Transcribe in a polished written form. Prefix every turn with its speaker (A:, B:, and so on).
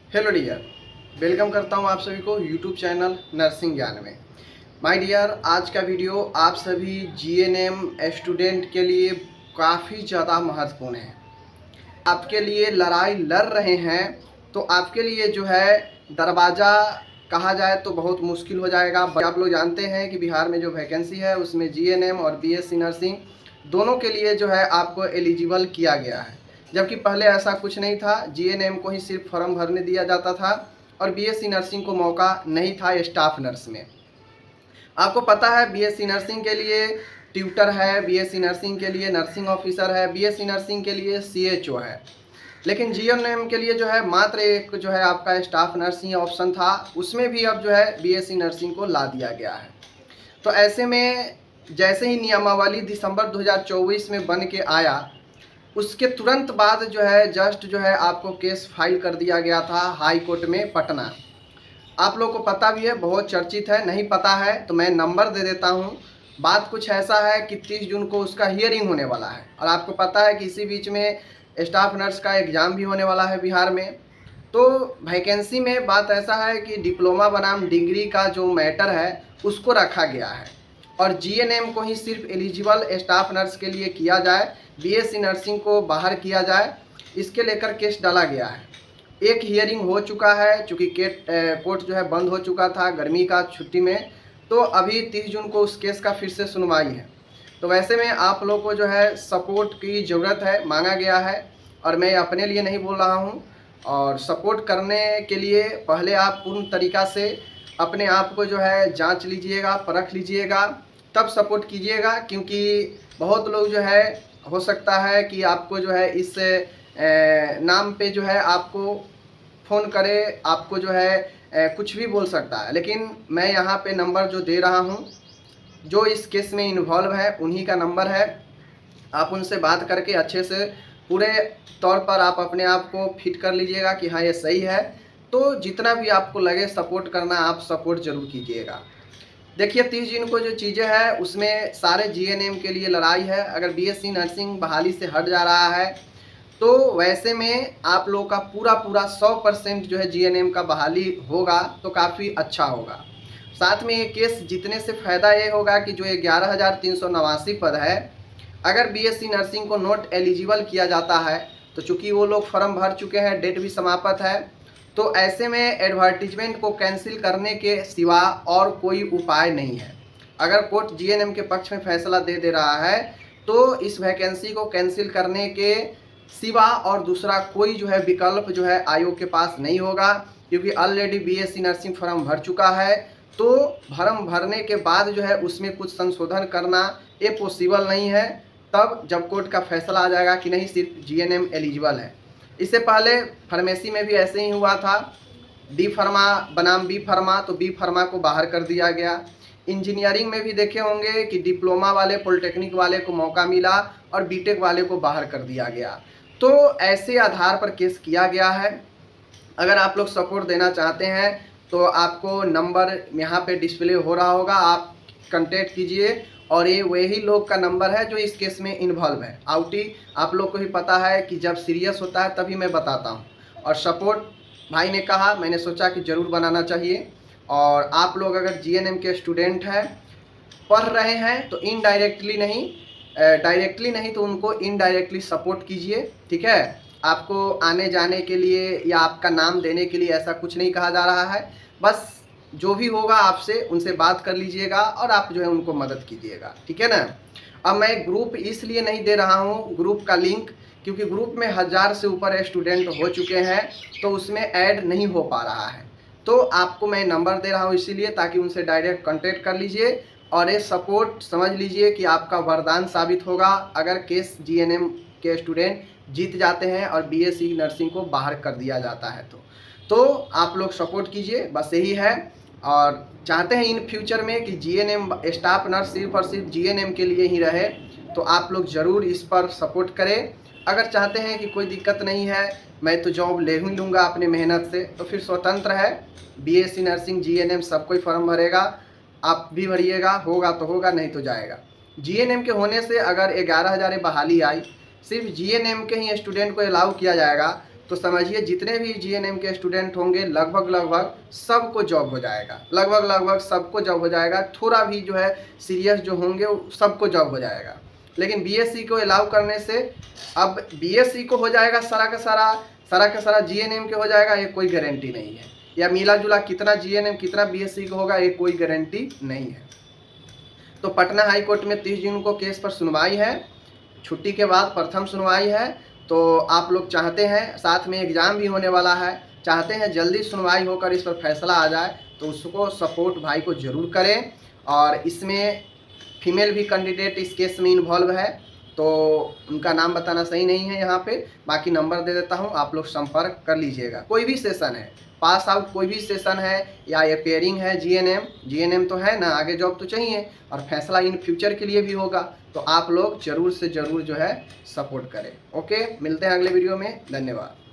A: Hello dear, welcome करता हूं आप सभी को यूट्यूब चैनल नर्सिंग ज्ञान में। माय डियर, आज का वीडियो आप सभी जीएनएम स्टूडेंट के लिए काफ़ी ज़्यादा महत्वपूर्ण है। आपके लिए लड़ाई लड़ रहे हैं तो आपके लिए जो है दरवाज़ा कहा जाए तो बहुत मुश्किल हो जाएगा। आप लोग जानते हैं कि बिहार में जो वैकेंसी है उसमें जीएनएम और बीएससी नर्सिंग दोनों के लिए जो है आपको एलिजिबल किया गया है, जबकि पहले ऐसा कुछ नहीं था। जीएनएम को ही सिर्फ फॉर्म भरने दिया जाता था और बीएससी नर्सिंग को मौका नहीं था स्टाफ नर्स में। आपको पता है बीएससी नर्सिंग के लिए ट्यूटर है, बीएससी नर्सिंग के लिए नर्सिंग ऑफिसर है, बीएससी नर्सिंग के लिए सीएचओ है, लेकिन जीएनएम के लिए जो है मात्र एक जो है आपका स्टाफ नर्स ही ऑप्शन था। उसमें भी अब जो है बीएससी नर्सिंग को ला दिया गया है। तो ऐसे में जैसे ही नियमावली दिसंबर 2024 में बन के आया, उसके तुरंत बाद जो है जस्ट जो है आपको केस फाइल कर दिया गया था हाई कोर्ट में पटना। आप लोग को पता भी है, बहुत चर्चित है। नहीं पता है तो मैं नंबर दे देता हूँ। बात कुछ ऐसा है कि 30 जून को उसका हियरिंग होने वाला है और आपको पता है कि इसी बीच में स्टाफ नर्स का एग्ज़ाम भी होने वाला है बिहार में। तो वैकेंसी में बात ऐसा है कि डिप्लोमा बनाम डिग्री का जो मैटर है उसको रखा गया है और जीएनएम को ही सिर्फ एलिजिबल स्टाफ नर्स के लिए किया जाए, बीएससी नर्सिंग को बाहर किया जाए, इसके लेकर केस डाला गया है। एक हियरिंग हो चुका है, चूँकि कोर्ट जो है बंद हो चुका था गर्मी का छुट्टी में, तो अभी 30 जून को उस केस का फिर से सुनवाई है। तो वैसे में आप लोग को जो है सपोर्ट की ज़रूरत है, मांगा गया है। और मैं अपने लिए नहीं बोल रहा हूँ, और सपोर्ट करने के लिए पहले आप पूर्ण तरीक़ा से अपने आप को जो है जांच लीजिएगा, परख लीजिएगा, तब सपोर्ट कीजिएगा। क्योंकि बहुत लोग जो है हो सकता है कि आपको जो है इस नाम पे जो है आपको फ़ोन करे, आपको जो है कुछ भी बोल सकता है। लेकिन मैं यहाँ पे नंबर जो दे रहा हूँ, जो इस केस में इन्वॉल्व है उन्हीं का नंबर है। आप उनसे बात करके अच्छे से पूरे तौर पर आप अपने आप को फिट कर लीजिएगा कि हाँ ये सही है। तो जितना भी आपको लगे सपोर्ट करना, आप सपोर्ट ज़रूर कीजिएगा। देखिए 30 जून को जो चीज़ें हैं उसमें सारे जीएनएम के लिए लड़ाई है। अगर बीएससी नर्सिंग बहाली से हट जा रहा है तो वैसे में आप लोगों का पूरा 100% जो है जीएनएम का बहाली होगा तो काफ़ी अच्छा होगा। साथ में ये केस जीतने से फ़ायदा ये होगा कि जो 11,389 पद है, अगर बीएससी नर्सिंग को नॉट एलिजिबल किया जाता है तो चूँकि वो लोग फॉर्म भर चुके हैं, डेट भी समाप्त है, तो ऐसे में एडवर्टीजमेंट को कैंसिल करने के सिवा और कोई उपाय नहीं है। अगर कोर्ट जीएनएम के पक्ष में फैसला दे रहा है तो इस वैकेंसी को कैंसिल करने के सिवा और दूसरा कोई जो है विकल्प जो है आयोग के पास नहीं होगा। क्योंकि ऑलरेडी बीएससी नर्सिंग फॉर्म भर चुका है, तो फॉर्म भरने के बाद जो है उसमें कुछ संशोधन करना ये पॉसिबल नहीं है। तब जब कोर्ट का फैसला आ जाएगा कि नहीं सिर्फ जीएनएम एलिजिबल है। इससे पहले फार्मेसी में भी ऐसे ही हुआ था, डी फार्मा बनाम बी फार्मा, तो बी फार्मा को बाहर कर दिया गया। इंजीनियरिंग में भी देखे होंगे कि डिप्लोमा वाले, पॉलिटेक्निक वाले को मौका मिला और बीटेक वाले को बाहर कर दिया गया। तो ऐसे आधार पर केस किया गया है। अगर आप लोग सपोर्ट देना चाहते हैं तो आपको नंबर यहाँ पे डिस्प्ले हो रहा होगा, आप कांटेक्ट कीजिए। और ये वही लोग का नंबर है जो इस केस में इन्वॉल्व है। आउटी आप लोग को भी पता है कि जब सीरियस होता है तभी मैं बताता हूँ, और सपोर्ट भाई ने कहा, मैंने सोचा कि ज़रूर बनाना चाहिए। और आप लोग अगर जीएनएम के स्टूडेंट हैं, पढ़ रहे हैं, तो इनडायरेक्टली नहीं, डायरेक्टली नहीं तो उनको इनडायरेक्टली सपोर्ट कीजिए। ठीक है, आपको आने जाने के लिए या आपका नाम देने के लिए ऐसा कुछ नहीं कहा जा रहा है। बस जो भी होगा आपसे उनसे बात कर लीजिएगा और आप जो है उनको मदद कीजिएगा। ठीक है ना। अब मैं ग्रुप इसलिए नहीं दे रहा हूँ, ग्रुप का लिंक, क्योंकि ग्रुप में 1000 से ऊपर स्टूडेंट हो चुके हैं तो उसमें ऐड नहीं हो पा रहा है। तो आपको मैं नंबर दे रहा हूँ इसीलिए, ताकि उनसे डायरेक्ट कांटेक्ट कर लीजिए और ये सपोर्ट समझ लीजिए कि आपका वरदान साबित होगा अगर केस जीएनएम के स्टूडेंट जीत जाते हैं और बीएससी नर्सिंग को बाहर कर दिया जाता है। तो आप लोग सपोर्ट कीजिए, बस यही है। और चाहते हैं इन फ्यूचर में कि जीएनएम स्टाफ नर्स सिर्फ और सिर्फ जीएनएम के लिए ही रहे, तो आप लोग ज़रूर इस पर सपोर्ट करें। अगर चाहते हैं कि कोई दिक्कत नहीं है, मैं तो जॉब ले ही लूँगा अपने मेहनत से, तो फिर स्वतंत्र है। बीएससी नर्सिंग जीएनएम सब कोई फॉर्म भरेगा, आप भी भरिएगा, होगा तो होगा, नहीं तो जाएगा। जीएनएम के होने से अगर 11,000 बहाली आई, सिर्फ जीएनएम के ही स्टूडेंट को अलाउ किया जाएगा, तो समझिए जितने भी जीएनएम के स्टूडेंट होंगे लगभग सबको जॉब हो जाएगा, लगभग सबको जॉब हो जाएगा। थोड़ा भी जो है सीरियस जो होंगे सबको जॉब हो जाएगा। लेकिन बीएससी को अलाउ करने से अब बीएससी को हो जाएगा सारा का सारा जीएनएम के हो जाएगा, ये कोई गारंटी नहीं है। या मिला जुला कितना जीएनएम कितना बीएससी को होगा, ये कोई गारंटी नहीं है। तो पटना हाई कोर्ट में 30 जून को केस पर सुनवाई है, छुट्टी के बाद प्रथम सुनवाई है। तो आप लोग चाहते हैं, साथ में एग्ज़ाम भी होने वाला है, चाहते हैं जल्दी सुनवाई होकर इस पर फैसला आ जाए, तो उसको सपोर्ट भाई को ज़रूर करें। और इसमें फीमेल भी कैंडिडेट इस केस में इन्वॉल्व है, तो उनका नाम बताना सही नहीं है यहाँ पे, बाकी नंबर दे देता हूँ, आप लोग संपर्क कर लीजिएगा। कोई भी सेशन है, पास आउट कोई भी सेशन है या अपेयरिंग है, जीएनएम तो है ना, आगे जॉब तो चाहिए और फैसला इन फ्यूचर के लिए भी होगा, तो आप लोग ज़रूर से ज़रूर जो है सपोर्ट करें। ओके, मिलते हैं अगले वीडियो में, धन्यवाद।